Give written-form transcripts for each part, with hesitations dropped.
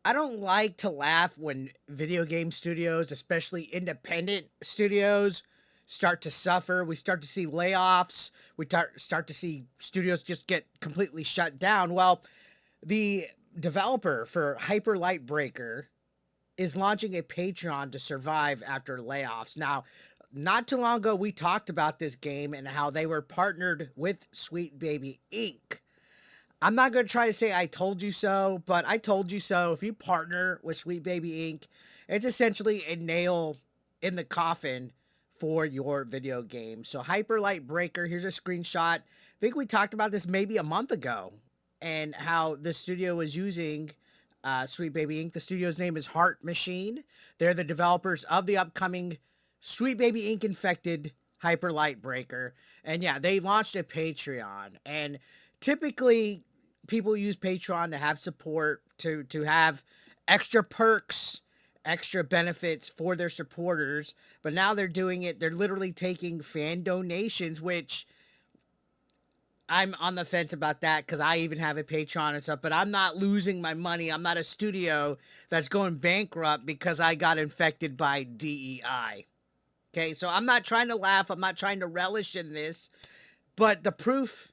I don't like to laugh when video game studios, especially independent studios, start to suffer. We start to see layoffs. We start to see studios just get completely shut down. Well, the developer for Hyper Light Breaker is launching a Patreon to survive after layoffs. Now, not too long ago, we talked about this game and how they were partnered with Sweet Baby Inc. I'm not going to try to say I told you so, but I told you so. If you partner with Sweet Baby Inc., it's essentially a nail in the coffin for your video game. So, Hyper Light Breaker, here's a screenshot. I think we talked about this maybe a month ago and how the studio was using Sweet Baby Inc. The studio's name is Heart Machine. They're the developers of the upcoming Sweet Baby Inc. Infected Hyper Light Breaker. And yeah, they launched a Patreon. And typically, people use Patreon to have support, to have extra perks, extra benefits for their supporters. But now they're doing it. They're literally taking fan donations, which I'm on the fence about that because I even have a Patreon and stuff, but I'm not losing my money. I'm not a studio that's going bankrupt because I got infected by DEI. Okay, so I'm not trying to laugh. I'm not trying to relish in this, but the proof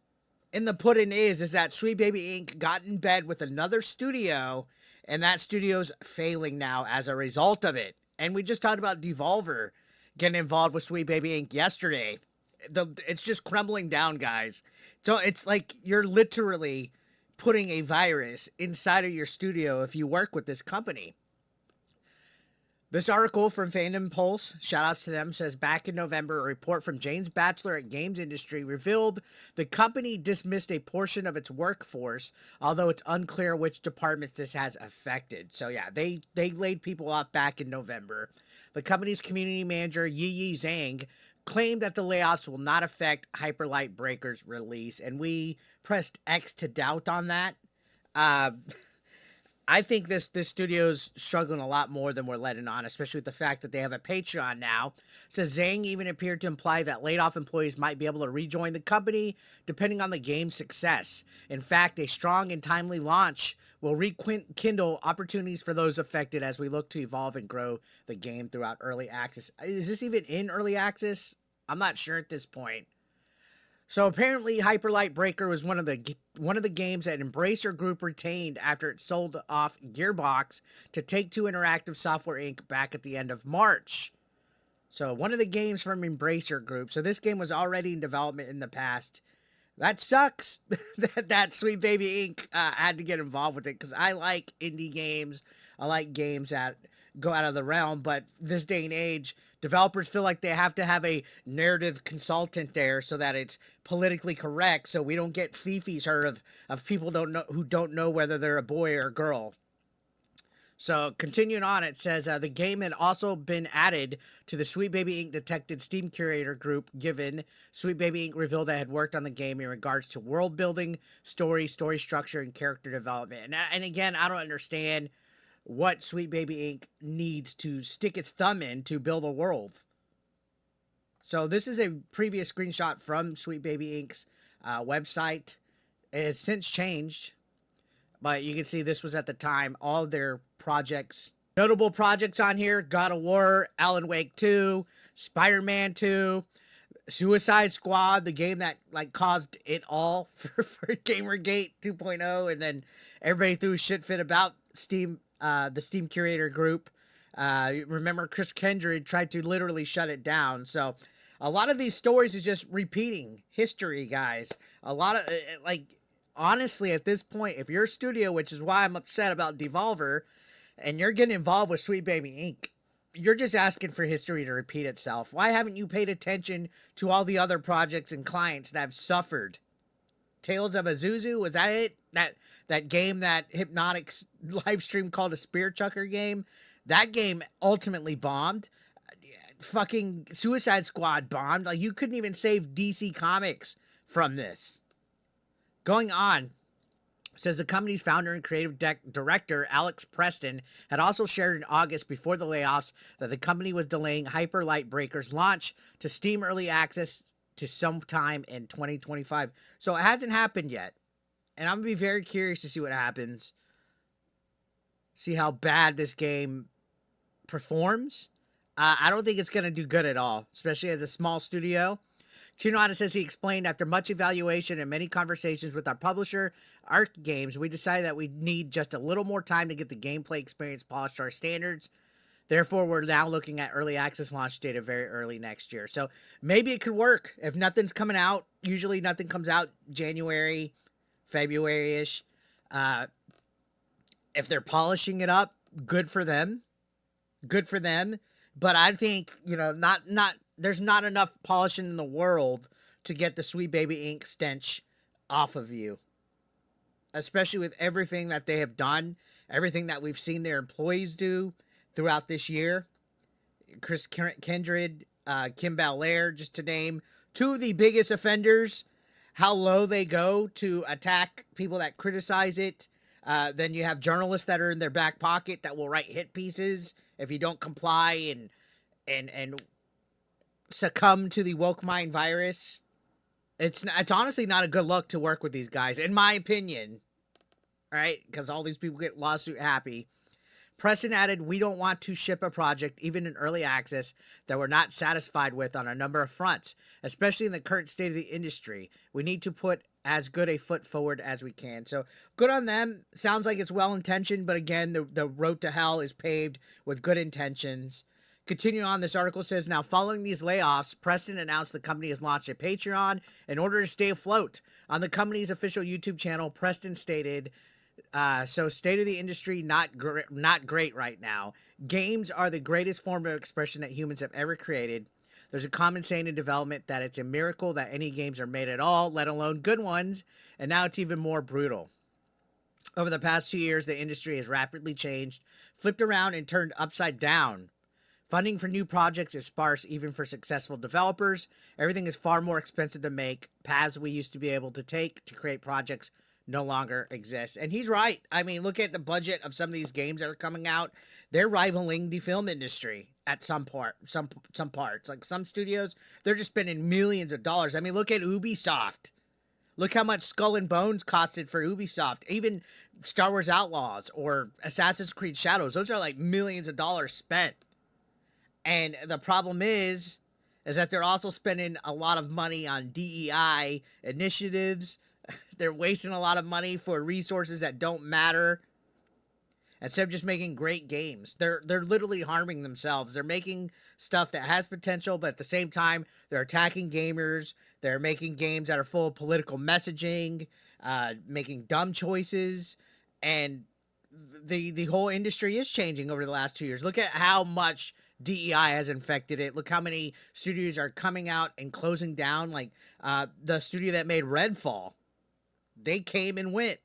in the pudding is that Sweet Baby Inc. got in bed with another studio, and that studio's failing now as a result of it. And we just talked about Devolver getting involved with Sweet Baby Inc. yesterday. It's just crumbling down, guys. So it's like you're literally putting a virus inside of your studio if you work with this company. This article from Fandom Pulse, shout outs to them, says back in November, a report from James Batchelor at Games Industry revealed the company dismissed a portion of its workforce, although it's unclear which departments this has affected. So yeah, they laid people off back in November. The company's community manager, Yi Zhang, claimed that the layoffs will not affect Hyperlight Breaker's release, and we pressed X to doubt on that. Uh, I think this studio's struggling a lot more than we're letting on, especially with the fact that they have a Patreon now. Says Zhang even appeared to imply that laid off employees might be able to rejoin the company depending on the game's success. In fact, a strong and timely launch will rekindle opportunities for those affected as we look to evolve and grow the game throughout early access. Is this even in early access? I'm not sure at this point. So apparently, Hyperlight Breaker was one of the games that Embracer Group retained after it sold off Gearbox to Take-Two Interactive Software Inc. back at the end of March. So one of the games from Embracer Group. So this game was already in development in the past. That sucks that Sweet Baby Inc. Had to get involved with it because I like indie games. I like games that go out of the realm, but this day and age, developers feel like they have to have a narrative consultant there so that it's politically correct, so we don't get fifis heard of people don't know whether they're a boy or a girl. So continuing on, it says the game had also been added to the Sweet Baby Inc. detected Steam curator group. Given Sweet Baby Inc. revealed that it had worked on the game in regards to world building, story structure, and character development. And again, I don't understand what Sweet Baby Inc. needs to stick its thumb in to build a world. So this is a previous screenshot from Sweet Baby Inc.'s website. It has since changed, but you can see this was at the time. All of their projects, notable projects on here: God of War, Alan Wake 2, Spider-Man 2, Suicide Squad, the game that like caused it all for Gamergate 2.0, and then everybody threw a shit fit about Steam, the Steam Curator group. Remember, Chris Kendrick tried to literally shut it down. So a lot of these stories is just repeating history, guys. A lot of like honestly, at this point, if you're a studio, which is why I'm upset about Devolver, and you're getting involved with Sweet Baby Inc., you're just asking for history to repeat itself. Why haven't you paid attention to all the other projects and clients that have suffered? Tales of Azuzu, was that it? That game that Hypnotics live stream called a Spear Chucker game? That game ultimately bombed. Fucking Suicide Squad bombed. Like, you couldn't even save DC Comics from this. Going on, says the company's founder and creative director, Alex Preston, had also shared in August before the layoffs that the company was delaying Hyper Light Breaker's launch to Steam Early Access to sometime in 2025. So it hasn't happened yet. And I'm going to be very curious to see what happens. see how bad this game performs. I don't think it's going to do good at all, especially as a small studio. Tsunade says he explained after much evaluation and many conversations with our publisher, Arc Games, we decided that we need just a little more time to get the gameplay experience polished to our standards. Therefore, we're now looking at early access launch data very early next year. So maybe it could work. If nothing's coming out, usually nothing comes out January, February-ish. If they're polishing it up, good for them. Good for them. But I think, not there's not enough polishing in the world to get the Sweet Baby Inc. stench off of you. Especially with everything that they have done, everything that we've seen their employees do throughout this year. Chris Kindred, Kim Belair, just to name two of the biggest offenders, how low they go to attack people that criticize it. Then you have journalists that are in their back pocket that will write hit pieces if you don't comply and succumb to the woke mind virus. It's honestly not a good look to work with these guys, in my opinion. Right? Because all these people get lawsuit happy. Preston added, we don't want to ship a project, even in early access, that we're not satisfied with on a number of fronts, especially in the current state of the industry. We need to put as good a foot forward as we can. So good on them. Sounds like it's well-intentioned, but again, the road to hell is paved with good intentions. Continuing on, this article says, now following these layoffs, Preston announced the company has launched a Patreon in order to stay afloat. On the company's official YouTube channel, Preston stated, so state of the industry, not great right now. Games are the greatest form of expression that humans have ever created. There's a common saying in development that it's a miracle that any games are made at all, let alone good ones, and now it's even more brutal. Over the past 2 years, the industry has rapidly changed, flipped around, and turned upside down. Funding for new projects is sparse even for successful developers. Everything is far more expensive to make. Paths we used to be able to take to create projects no longer exist. And he's right. I mean, look at the budget of some of these games that are coming out. They're rivaling the film industry at some parts. Like some studios, they're just spending millions of dollars. I mean, look at Ubisoft. Look how much Skull and Bones costed for Ubisoft. Even Star Wars Outlaws or Assassin's Creed Shadows. Those are like millions of dollars spent. And the problem is that they're also spending a lot of money on DEI initiatives. They're wasting a lot of money for resources that don't matter. Instead of just making great games, they're literally harming themselves. They're making stuff that has potential, but at the same time, they're attacking gamers. They're making games that are full of political messaging, making dumb choices, and the whole industry is changing over the last 2 years. Look at how much DEI has infected it. Look how many studios are coming out and closing down, like the studio that made Redfall. They came and went.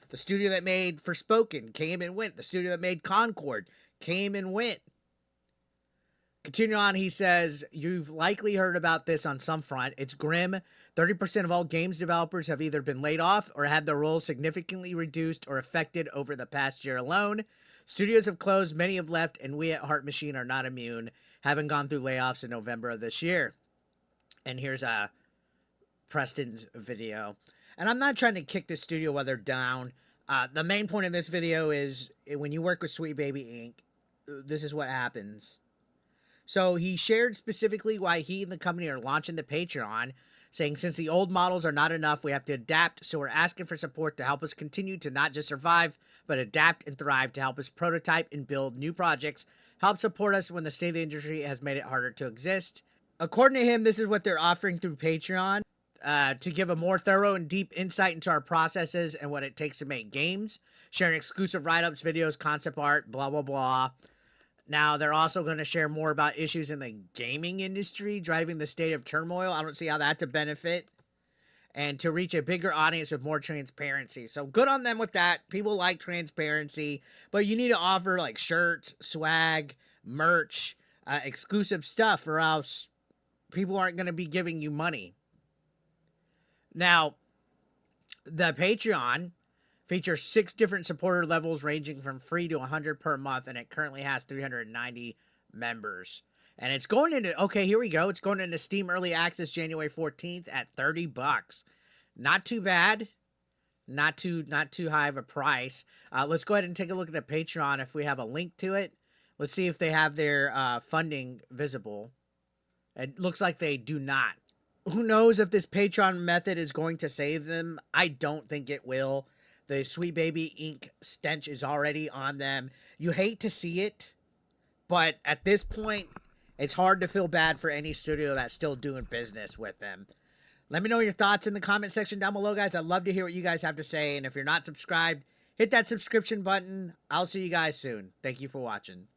The studio that made Forspoken came and went. The studio that made Concord came and went. Continue on, he says, you've likely heard about this on some front. It's grim. 30% of all games developers have either been laid off or had their roles significantly reduced or affected over the past year alone. Studios have closed, many have left, and we at Heart Machine are not immune, having gone through layoffs in November of this year. And here's Preston's video. And I'm not trying to kick this studio while they're down. The main point of this video is when you work with Sweet Baby Inc., this is what happens. So he shared specifically why he and the company are launching the Patreon, saying since the old models are not enough, we have to adapt. So we're asking for support to help us continue to not just survive, but adapt and thrive, to help us prototype and build new projects, help support us when the state of the industry has made it harder to exist. According to him, this is what they're offering through Patreon. To give a more thorough and deep insight into our processes and what it takes to make games, sharing exclusive write-ups, videos, concept art, blah, blah, blah. Now, they're also going to share more about issues in the gaming industry driving the state of turmoil. I don't see how that's a benefit. And to reach a bigger audience with more transparency. So good on them with that. People like transparency, but you need to offer like shirts, swag, merch, exclusive stuff, or else people aren't going to be giving you money. Now, the Patreon features 6 different supporter levels ranging from free to 100 per month, and it currently has 390 members. And it's going into, okay, here we go. It's going into Steam Early Access January 14th at $30. Not too bad. not too high of a price. Let's go ahead and take a look at the Patreon if we have a link to it. Let's see if they have their funding visible. It looks like they do not. Who knows if this Patreon method is going to save them? I don't think it will. The Sweet Baby ink stench is already on them. You hate to see it, but at this point, it's hard to feel bad for any studio that's still doing business with them. Let me know your thoughts in the comment section down below, guys. I'd love to hear what you guys have to say. And if you're not subscribed, hit that subscription button. I'll see you guys soon. Thank you for watching.